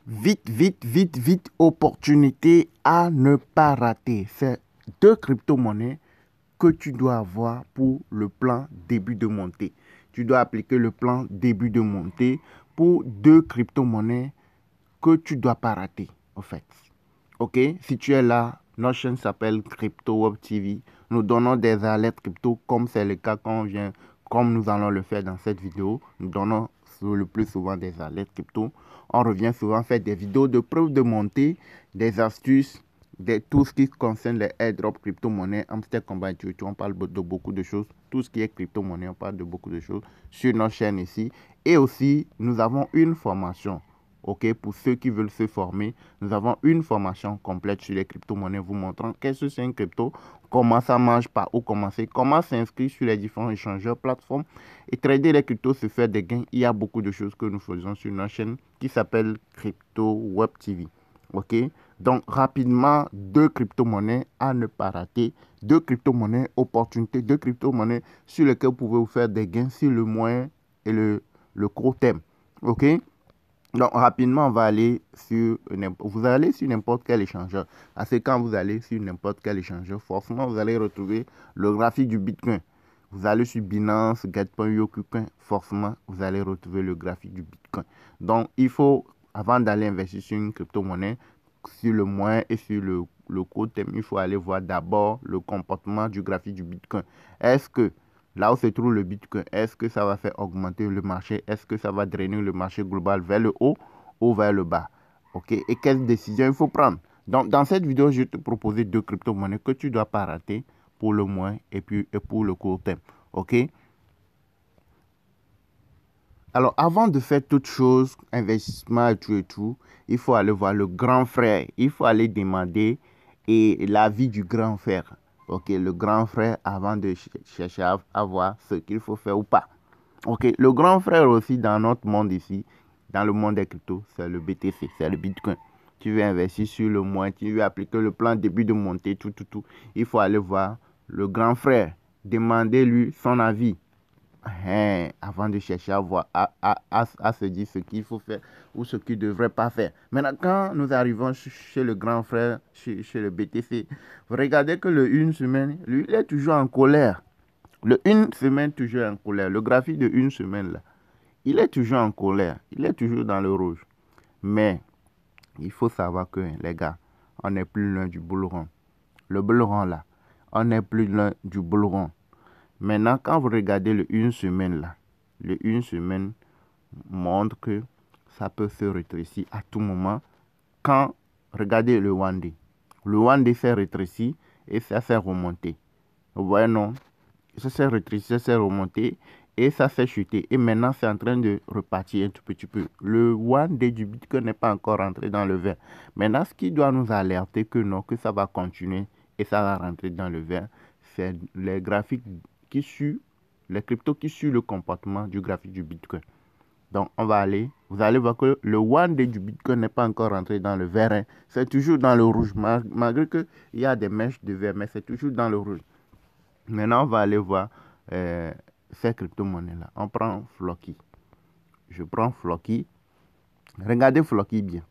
Vite, vite, vite, vite, opportunité à ne pas rater. C'est 2 crypto-monnaies que tu dois avoir pour le plan début de montée. Tu dois appliquer le plan début de montée pour 2 crypto-monnaies que tu ne dois pas rater, en fait. Ok? Si tu es là, notre chaîne s'appelle Crypto Web TV. Nous donnons des alertes crypto comme c'est le cas quand on vient, comme nous allons le faire dans cette vidéo. Nous donnons le plus souvent des alertes crypto. On revient souvent faire des vidéos de preuve de montée, des astuces, tout ce qui concerne les airdrops crypto-monnaies, Hamster Combat, on parle de beaucoup de choses. Tout ce qui est crypto-monnaie, on parle de beaucoup de choses sur notre chaîne ici. Et aussi, nous avons une formation. Ok, pour ceux qui veulent se former, nous avons une formation complète sur les crypto-monnaies vous montrant qu'est-ce que c'est une crypto, comment ça marche, par où commencer, comment s'inscrire sur les différents échangeurs, plateformes et trader les cryptos, se faire des gains. Il y a beaucoup de choses que nous faisons sur notre chaîne qui s'appelle Crypto Web TV. Ok, donc rapidement, 2 crypto-monnaies à ne pas rater, 2 crypto-monnaies opportunités, 2 crypto-monnaies sur lesquelles vous pouvez vous faire des gains sur le moyen et le court terme. Ok. Donc, rapidement, vous allez sur n'importe quel échangeur. Parce que quand vous allez sur n'importe quel échangeur, forcément, vous allez retrouver le graphique du Bitcoin. Vous allez sur Binance, Get.io, KuCoin, forcément, vous allez retrouver le graphique du Bitcoin. Donc, il faut, avant d'aller investir sur une crypto-monnaie, sur le moyen et sur le court terme, il faut aller voir d'abord le comportement du graphique du Bitcoin. Est-ce que là où se trouve le Bitcoin, est-ce que ça va faire augmenter le marché? Est-ce que ça va drainer le marché global vers le haut ou vers le bas? Ok. Et quelles décisions il faut prendre? Donc, dans cette vidéo, je vais te proposer 2 crypto-monnaies que tu ne dois pas rater pour le moyen et pour le court terme. Ok. Alors, avant de faire toute chose, investissement et tout, il faut aller voir le grand frère. Il faut aller demander l'avis du grand frère. Ok, le grand frère avant de chercher à voir ce qu'il faut faire ou pas. Ok, le grand frère aussi dans notre monde ici, dans le monde des cryptos, c'est le BTC, c'est le Bitcoin. Tu veux investir sur le moyen, tu veux appliquer le plan début de montée, tout. Il faut aller voir le grand frère, demander lui son avis. Avant de chercher à voir, à se dire ce qu'il faut faire ou ce qu'il ne devrait pas faire. Maintenant, quand nous arrivons chez le grand frère, chez le BTC, vous regardez que le une semaine, lui, il est toujours en colère. Le une semaine, toujours en colère. Le graphique de une semaine, là, il est toujours en colère. Il est toujours dans le rouge. Mais, il faut savoir que, les gars, on n'est plus loin du bull run. Le bull run, là, on n'est plus loin du bull run. Maintenant, quand vous regardez le une semaine là, le une semaine montre que ça peut se rétrécir à tout moment. Quand, regardez le one day. Le one day s'est rétréci et ça s'est remonté. Vous voyez, non? Ça s'est rétréci, ça s'est remonté et ça s'est chuté. Et maintenant, c'est en train de repartir un tout petit peu. Le one day du Bitcoin n'est pas encore rentré dans le vert. Maintenant, ce qui doit nous alerter que non, que ça va continuer et ça va rentrer dans le vert, c'est les graphiques qui suivent, les cryptos qui suivent le comportement du graphique du Bitcoin. Donc, vous allez voir que le one day du Bitcoin n'est pas encore rentré dans le vert. Hein. C'est toujours dans le rouge, malgré qu'il y a des mèches de vert, mais c'est toujours dans le rouge. Maintenant, on va aller voir ces crypto-monnaies-là. On prend Floki. Je prends Floki. Regardez Floki bien.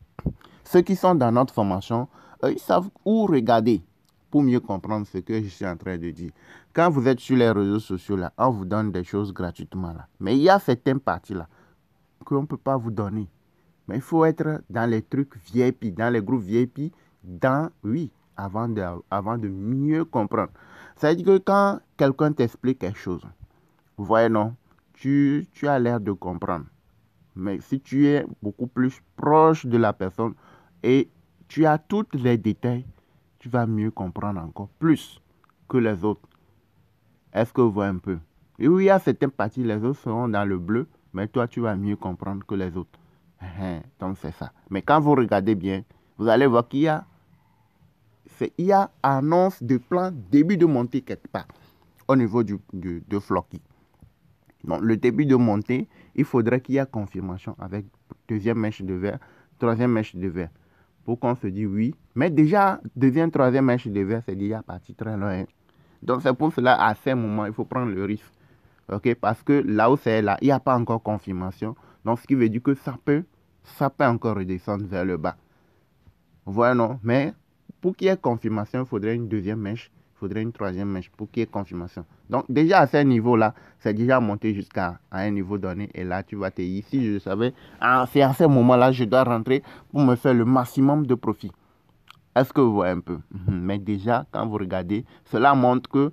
Ceux qui sont dans notre formation, ils savent où regarder pour mieux comprendre ce que je suis en train de dire. Quand vous êtes sur les réseaux sociaux, là, on vous donne des choses gratuitement. Là. Mais il y a certaines parties là qu'on ne peut pas vous donner. Mais il faut être dans les trucs VIP, dans les groupes VIP, avant de mieux comprendre. Ça veut dire que quand quelqu'un t'explique quelque chose, vous voyez, non, tu as l'air de comprendre. Mais si tu es beaucoup plus proche de la personne et tu as tous les détails, tu vas mieux comprendre encore plus que les autres. Est-ce que vous voyez un peu? Et oui, il y a certaines parties, les autres seront dans le bleu, mais toi, tu vas mieux comprendre que les autres. Donc, c'est ça. Mais quand vous regardez bien, vous allez voir qu'il y a annonce de plan début de montée quelque part au niveau de Floki. Donc, le début de montée, il faudrait qu'il y ait confirmation avec deuxième mèche de vert, troisième mèche de vert. Pour qu'on se dise oui. Mais déjà, deuxième, troisième mèche de vert, c'est déjà parti très loin. Hein. Donc, c'est pour cela, à ces moments, il faut prendre le risque. Ok, parce que là où c'est là, il n'y a pas encore confirmation. Donc, ce qui veut dire que ça peut ça peut encore redescendre vers le bas. Voilà, non? Mais pour qu'il y ait confirmation, il faudrait une deuxième mèche, il faudrait une troisième mèche pour qu'il y ait confirmation. Donc, déjà à ce niveau-là, c'est déjà monté jusqu'à un niveau donné. Et là, tu vas te dire, si je savais, c'est à ce moment-là, je dois rentrer pour me faire le maximum de profit. Est-ce que vous voyez un peu? Mais déjà, quand vous regardez, cela montre que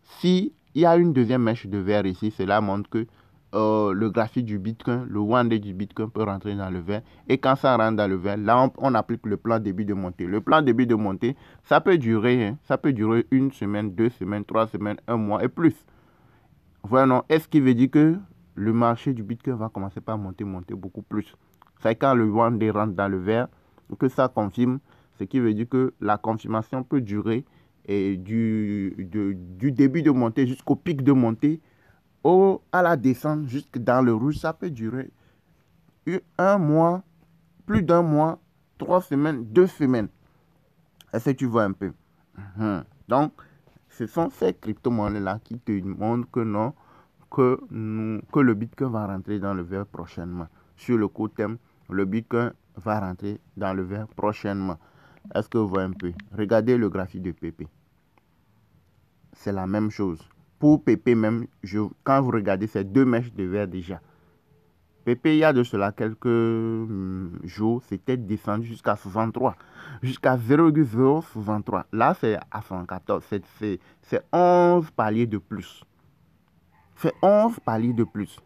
si il y a une deuxième mèche de vert ici, cela montre que le graphique du Bitcoin, le one day du Bitcoin peut rentrer dans le vert. Et quand ça rentre dans le vert, là, on applique le plan début de montée. Le plan début de montée, ça peut durer une semaine, 2 semaines, 3 semaines, un mois et plus. Voilà, non? Est-ce qui veut dire que le marché du Bitcoin va commencer par monter beaucoup plus? C'est quand le one day rentre dans le vert que ça confirme, ce qui veut dire que la confirmation peut durer et du début de montée jusqu'au pic de montée, à la descente jusque dans le rouge, ça peut durer un mois, plus d'un mois, 3 semaines, 2 semaines. Est-ce que tu vois un peu? Donc, ce sont ces crypto-monnaies-là qui te montrent que non, que le Bitcoin va rentrer dans le vert prochainement. Sur le court terme, le Bitcoin va rentrer dans le vert prochainement. Est-ce que vous voyez un peu? Regardez le graphique de PP. C'est la même chose. Pour PP même, quand vous regardez ces deux mèches de vert déjà, PP, il y a de cela quelques jours, c'était descendu jusqu'à 63, jusqu'à 0,063. Là, c'est à 114. C'est 11 paliers de plus. C'est 11 paliers de plus.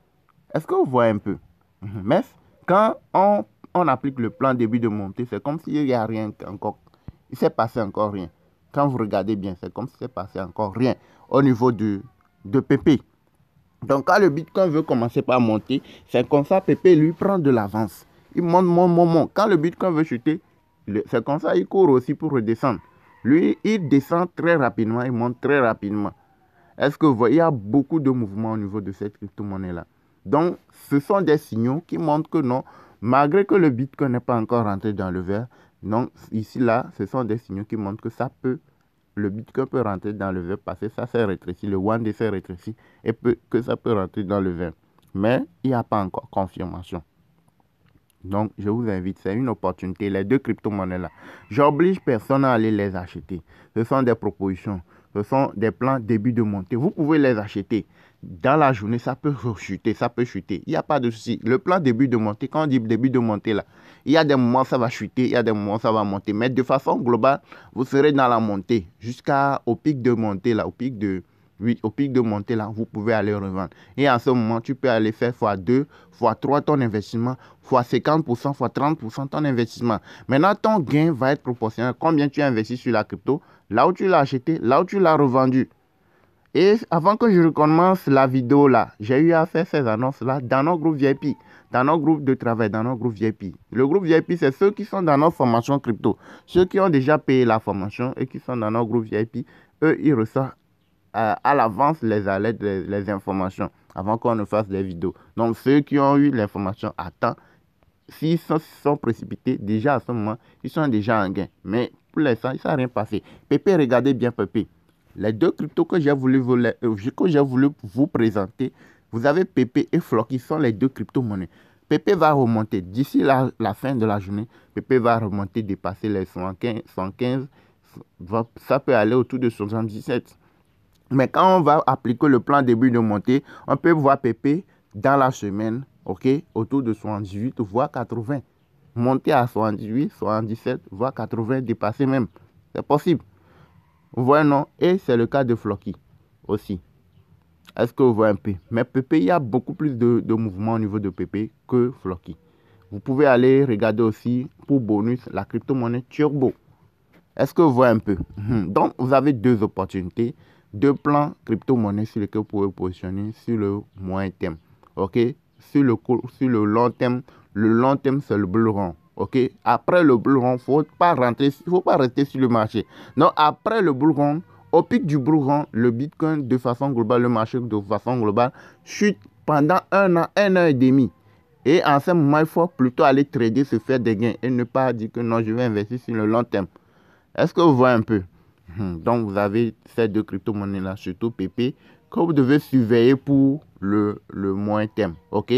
Est-ce que vous voyez un peu? Mais quand on applique le plan début de montée, c'est comme s'il n'y a rien encore. Il ne s'est passé encore rien. Quand vous regardez bien, c'est comme s'il ne s'est passé encore rien au niveau de PP. Donc, quand le Bitcoin veut commencer par monter, c'est comme ça, PP lui prend de l'avance. Il monte. Quand le Bitcoin veut chuter, c'est comme ça, il court aussi pour redescendre. Lui, il descend très rapidement, il monte très rapidement. Est-ce que vous voyez, il y a beaucoup de mouvements au niveau de cette crypto-monnaie-là. Donc, ce sont des signaux qui montrent que non, malgré que le Bitcoin n'est pas encore rentré dans le vert, donc ici, là, ce sont des signaux qui montrent que le Bitcoin peut rentrer dans le vert parce que ça s'est rétréci, le one day s'est rétréci et que ça peut rentrer dans le vert. Mais il n'y a pas encore confirmation. Donc, je vous invite, c'est une opportunité, les deux crypto-monnaies-là. J'oblige personne à aller les acheter. Ce sont des propositions, ce sont des plans début de montée. Vous pouvez les acheter. Dans la journée, ça peut chuter, ça peut chuter. Il n'y a pas de souci. Le plan début de montée, quand on dit début de montée, là, il y a des moments ça va chuter, il y a des moments ça va monter. Mais de façon globale, vous serez dans la montée jusqu'au pic de montée, là, au pic de montée, là, vous pouvez aller revendre. Et en ce moment, tu peux aller faire x2, x3 ton investissement, x50%, x30% ton investissement. Maintenant, ton gain va être proportionnel à combien tu as investi sur la crypto, là où tu l'as acheté, là où tu l'as revendu. Et avant que je recommence la vidéo là, j'ai eu à faire ces annonces-là dans nos groupes VIP, dans nos groupes de travail, dans nos groupes VIP. Le groupe VIP, c'est ceux qui sont dans nos formations crypto. Ceux qui ont déjà payé la formation et qui sont dans nos groupes VIP, eux, ils reçoivent à l'avance les alertes, les informations, avant qu'on ne fasse des vidéos. Donc, ceux qui ont eu l'information à temps, s'ils sont précipités, déjà à ce moment, ils sont déjà en gain. Mais pour l'instant, il ne s'est rien passé. Pépé, regardez bien Pépé. Les deux cryptos que j'ai voulu vous présenter, vous avez PP et Flock qui sont les deux crypto-monnaies. PP va remonter d'ici la fin de la journée. PP va remonter, dépasser les 115, ça peut aller autour de 77. Mais quand on va appliquer le plan début de montée, on peut voir PP dans la semaine, ok, autour de 78 voire 80. Monter à 78, 77 voire 80, dépasser même. C'est possible. Vous voyez, non? Et c'est le cas de Flocky aussi. Est-ce que vous voyez un peu? Mais PP, il y a beaucoup plus de mouvements au niveau de PP que Flocky. Vous pouvez aller regarder aussi pour bonus la crypto-monnaie Turbo. Est-ce que vous voyez un peu? Donc, vous avez deux opportunités, deux plans crypto-monnaie sur lesquels vous pouvez positionner sur le moyen terme. OK? Sur le long terme, c'est le bull run. Ok, après le bull run, faut pas rester sur le marché. Non, après le bull run, au pic du bull run, le Bitcoin de façon globale, le marché de façon globale chute pendant un an et demi. Et en ce moment, il faut plutôt aller trader, se faire des gains et ne pas dire que non, je vais investir sur le long terme. Est-ce que vous voyez un peu? Donc, vous avez ces deux crypto-monnaies là, surtout PP, que vous devez surveiller pour le moyen terme. OK?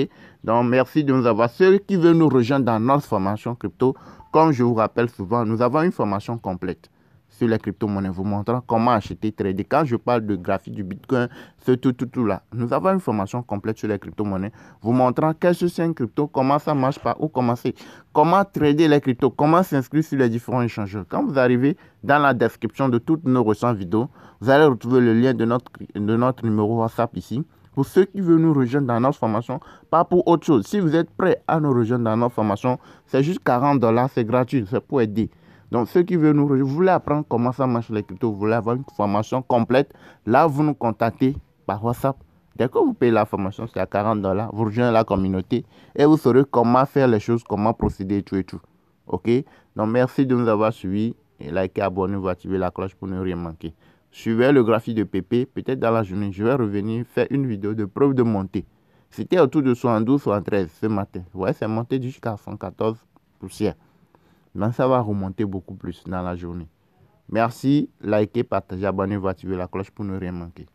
Donc, merci de nous avoir. Ceux qui veulent nous rejoindre dans notre formation crypto, comme je vous rappelle souvent, nous avons une formation complète sur les crypto-monnaies, vous montrant comment acheter, trader. Quand je parle de graphique du Bitcoin, ce tout là, nous avons une formation complète sur les crypto-monnaies, vous montrant qu'est-ce que c'est un crypto, comment ça marche, par où commencer, comment trader les cryptos, comment s'inscrire sur les différents échangeurs. Quand vous arrivez dans la description de toutes nos récentes vidéos, vous allez retrouver le lien de notre numéro WhatsApp ici. Pour ceux qui veulent nous rejoindre dans notre formation, pas pour autre chose. Si vous êtes prêts à nous rejoindre dans notre formation, c'est juste $40, c'est gratuit, c'est pour aider. Donc, ceux qui veulent nous rejoindre, vous voulez apprendre comment ça marche les cryptos, vous voulez avoir une formation complète, là, vous nous contactez par WhatsApp. Dès que vous payez la formation, c'est à $40, vous rejoignez la communauté et vous saurez comment faire les choses, comment procéder et tout. OK? Donc, merci de nous avoir suivis. Et likez, abonnez-vous, activez la cloche pour ne rien manquer. Suivez le graphique de PP. Peut-être dans la journée, je vais revenir faire une vidéo de preuve de montée. C'était autour de 72, 73 ce matin. Ouais, c'est monté jusqu'à 114 poussières. Mais ça va remonter beaucoup plus dans la journée. Merci, likez, partagez, abonnez-vous, activez la cloche pour ne rien manquer.